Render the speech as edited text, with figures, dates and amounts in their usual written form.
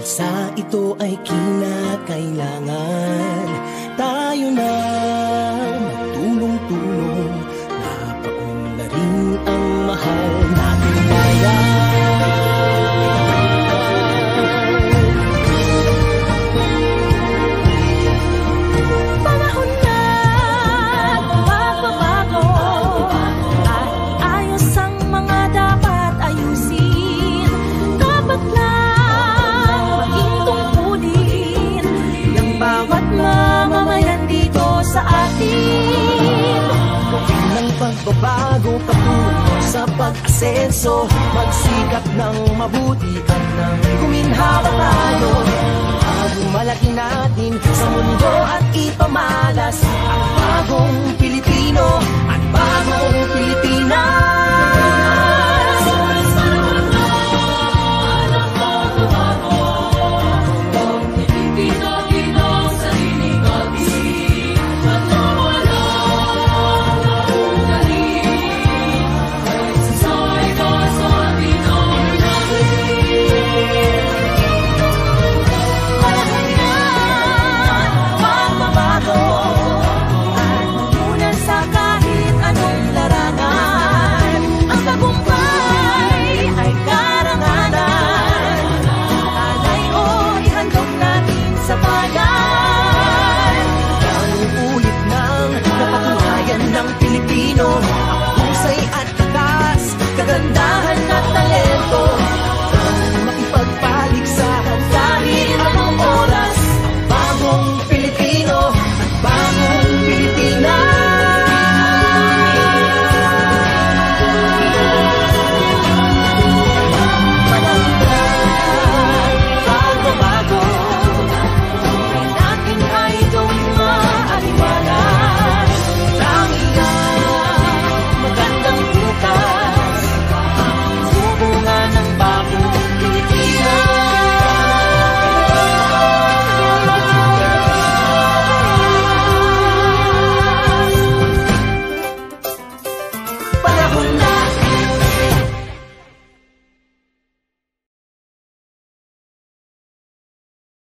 bansa ito ay kinakailangan. Tayo na magtulong-tulong, napaunlarin ang mahal nating bayan. Panahon na magbabago, at ayos ang mga dapat ayusin. Dapat lang maging tungkulin ng bawat mamamayan dito sa atin. Ng pagbabago patungo sa pag-asenso, magsikap ng mabuti at nang kuminhawa tayo. Malaki natin sa mundo at ipamalas ang bagong Pilipino at bagong Pilipino.